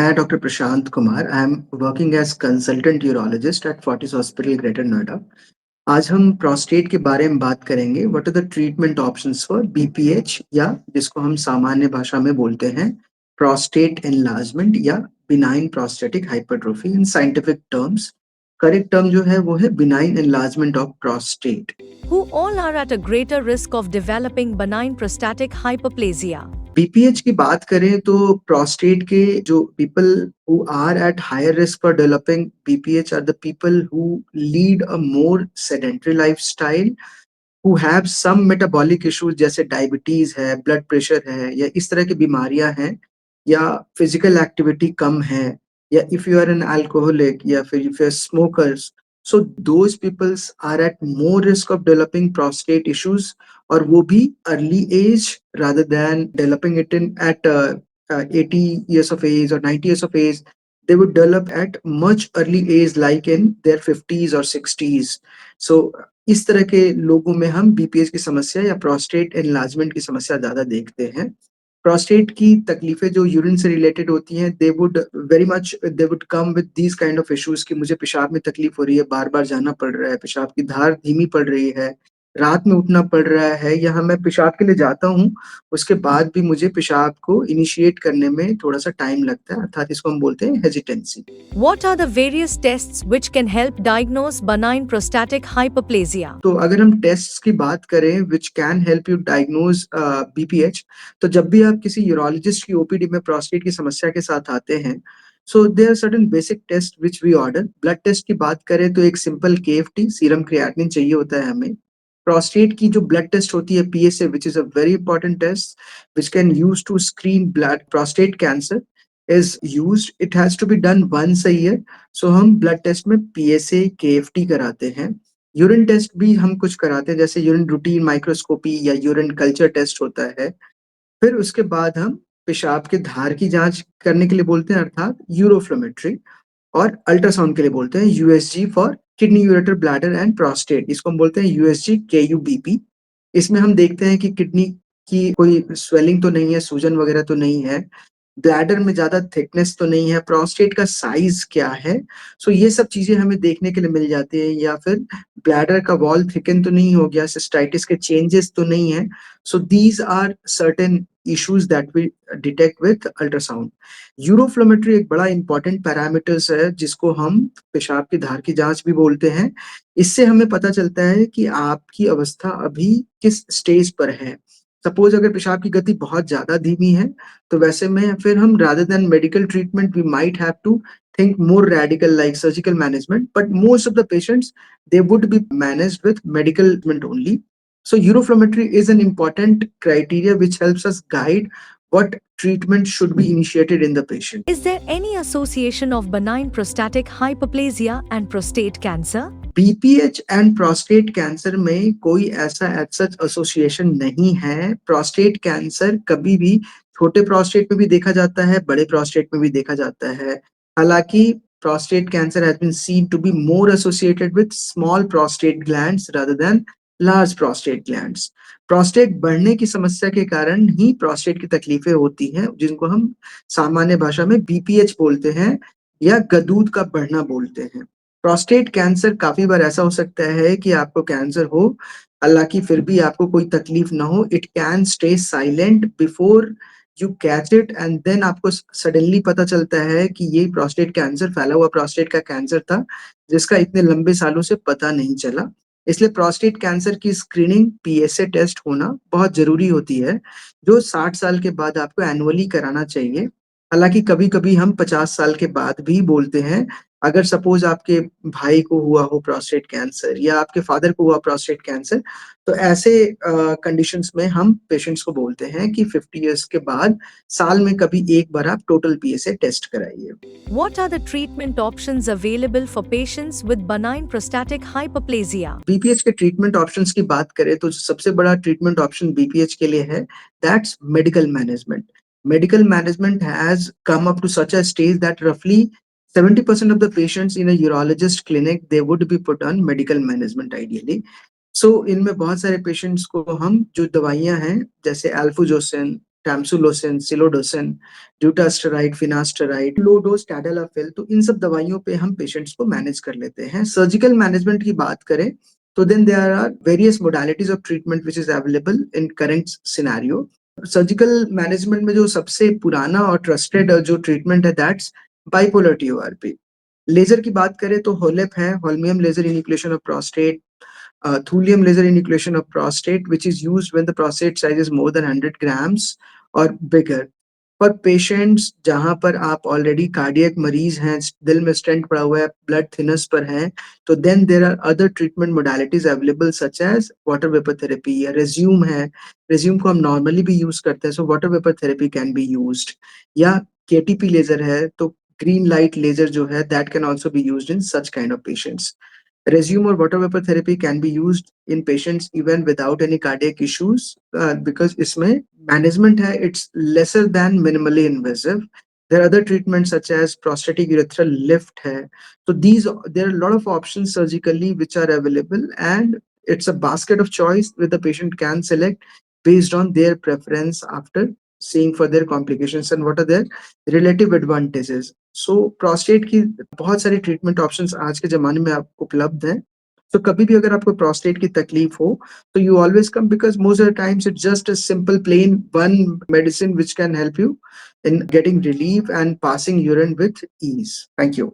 मैं doctor Prashant Kumar. I am working as consultant urologist at Fortis hospital Greater Noida. आज हम prostate के बारे में बात करेंगे। What are the treatment options for BPH, या जिसको हम सामान्य भाषा में बोलते हैं प्रोस्टेट एनलार्जमेंट या benign prostatic hypertrophy in scientific terms. Correct term जो है वो है benign enlargement of prostate. who all are at a greater risk of developing benign prostatic hyperplasia. BPH की बात करें तो प्रोस्टेट के जो people who are at higher risk for developing BPH are the people who lead a more sedentary lifestyle, who have some metabolic issues जैसे diabetes है, blood pressure है, या इस तरह की बीमारियां हैं, या फिजिकल एक्टिविटी कम है, या if you are an alcoholic, या फिर if you are smokers, so those peoples are at more risk of developing prostate issues, और वो भी early age rather than developing it in at 80 years of age or 90 years of age. They would develop at much early age like in their 50s or 60s. So इस तरह के लोगों में हम BPH की समस्या या प्रोस्टेट एनलार्जमेंट की समस्या ज्यादा देखते हैं। प्रोस्टेट की तकलीफें जो यूरिन से रिलेटेड होती हैं, they would come with these kind of issues कि मुझे पेशाब में तकलीफ हो रही है, बार बार जाना पड़ रहा है, पेशाब की धार धीमी पड़ रही है, रात में उठना पड़ रहा है, या मैं पेशाब के लिए जाता हूँ, उसके बाद भी मुझे पेशाब को इनिशिएट करने में थोड़ा-सा टाइम लगता है, अर्थात इसको हम बोलते हैं hesitancy. What are the various tests which can help diagnose benign prostatic hyperplasia? तो अगर हम टेस्ट्स की बात करें which can help you diagnose BPH, तो जब भी आप किसी यूरोलॉजिस्ट की ओपीडी में प्रोस्टेट की समस्या के साथ आते हैं, so there are certain basic test which we order. Blood test की बात करें तो एक सिंपल केएफटी, सीरम क्रिएटिनिन चाहिए होता है हमें। प्रोस्टेट की जो ब्लड टेस्ट होती है PSA, which is a very important test which can use to screen blood prostate cancer, is used. It has to be done once a year. So हम blood test में PSA, KFT कराते हैं। Urine test भी हम कुछ कराते हैं, जैसे यूरिन रूटीन माइक्रोस्कोपी या यूरिन कल्चर टेस्ट होता है। फिर उसके बाद हम पेशाब के धार की जांच करने के लिए बोलते हैं, अर्थात यूरोफ्लोमेट्री, और अल्ट्रासाउंड के लिए बोलते हैं USG for kidney, ureter, bladder and prostate. इसको हम बोलते हैं यूएसजी केयूबीपी। इसमें हम देखते हैं कि किडनी की कोई स्वेलिंग तो नहीं है, सूजन वगैरह तो नहीं है, ब्लैडर में ज्यादा थिकनेस तो नहीं है, प्रोस्टेट का साइज क्या है। सो ये सब चीजें हमें देखने के लिए मिल जाती है, या फिर ब्लैडर का वॉल थिकन तो नहीं हो गया, सिस्टाइटिस के चेंजेस तो नहीं है। So these are certain issues that we detect with ultrasound. Uroflowmetry एक बड़ा इंपॉर्टेंट पैरामीटर्स है जिसको हम पेशाब की धार की जांच भी बोलते हैं। इससे हमें पता चलता है कि आपकी अवस्था अभी किस स्टेज पर है। सपोज अगर पेशाब की गति बहुत ज्यादा धीमी है, तो वैसे में फिर हम rather than medical treatment we might have to think more radical like surgical management, but most of the patients they would be managed with medical treatment only. So Euroflowmetry is an important criteria which helps us guide what treatment should be initiated in the patient. Is there any association of benign prostatic hyperplasia and prostate cancer? BPH and prostate cancer में कोई ऐसा as such association नहीं है। Prostate cancer कभी भी छोटे prostate में भी देखा जाता है, बड़े प्रोस्टेट में भी देखा जाता है। हालांकि prostate cancer has been seen to be more associated with small prostate glands rather than large prostate glands. Prostate बढ़ने की समस्या के कारण ही प्रोस्टेट की तकलीफें होती हैं, जिनको हम सामान्य भाषा में बीपीएच बोलते हैं, या गदूद का बढ़ना बोलते हैं। प्रोस्टेट कैंसर काफ़ी बार ऐसा हो सकता है कि आपको कैंसर हो, हालाँकि फिर भी आपको कोई तकलीफ ना हो। It can stay silent before you catch it, and then आपको सडनली पता चलता है कि ये प्रोस्टेट कैंसर, फैला हुआ प्रोस्टेट का कैंसर था, जिसका इतने लंबे सालों से पता नहीं चला। इसलिए प्रोस्टेट कैंसर की स्क्रीनिंग पीएसए टेस्ट होना बहुत ज़रूरी होती है, जो 60 साल के बाद आपको एनुअली कराना चाहिए। हालाँकि कभी-कभी हम 50 साल के बाद भी बोलते हैं। अगर सपोज़ आपके भाई को हुआ हो प्रोस्टेट कैंसर, या आपके फादर को हुआ प्रोस्टेट कैंसर, तो ऐसे कंडीशंस में हम पेशेंट्स को बोलते हैं कि 50 इयर्स के बाद साल में कभी एक बार आप टोटल पीएसए टेस्ट कराइए। What are the treatment options available for patients with benign prostatic hyperplasia? BPH के ट्रीटमेंट ऑप्शंस की बात करें तो सबसे बड़ा ट्रीटमेंट ऑप्शन बीपीएच के लिए है, that's medical management. Medical management has come up to such a stage that रफली 70% of the patients in a urologist clinic they would be put on medical management ideally. सो इनमें बहुत सारे patients को हम जो दवाइयाँ हैं, जैसे एल्फुजोसिन, टैमसुलोसिन, सिलोडोसिन, ड्यूटास्टेराइड, फिनास्टेराइड, लो डोज टैडलाफिल, तो इन सब दवाइयों पे हम पेशेंट्स को मैनेज कर लेते हैं। सर्जिकल मैनेजमेंट की बात करें तो then there are various modalities of treatment which is available in current scenario. Surgical management में जो सबसे पुराना और ट्रस्टेड जो ट्रीटमेंट है दैट्स बाइपोलर टीओआरपी। लेजर की बात करें तो होलेप है, holmium laser enucleation of prostate, thulium laser enucleation of prostate, which is used when the prostate size is more than 100 grams or bigger. For patients जहां पर आप ऑलरेडी कार्डियक मरीज हैं, दिल में स्टेंट पड़ा हुआ है, ब्लड थिनर्स पर हैं, तो then there are other treatment modalities available such as water vapour therapy या रेज्यूम है। रेज्यूम को हम नॉर्मली भी यूज करते हैं, so water vapour therapy can be used, या केटीपी लेजर है, तो ग्रीन लाइट लेजर जो है that can also be used in such kind of patients. Resume or water vapor therapy can be used in patients even without any cardiac issues because इसमें management है, it's lesser than minimally invasive. There are other treatments such as prostatic urethral lift है. So there are a lot of options surgically which are available, and it's a basket of choice where the patient can select based on their preference after seeing for their complications and what are their relative advantages. So prostate की बहुत सारी treatment options आज के ज़माने में आपको उपलब्ध हैं। तो कभी भी अगर आपको प्रोस्टेट की तकलीफ हो, तो you always come because most of the times it's just a simple plain one medicine which can help you in getting relief and passing urine with ease. Thank you.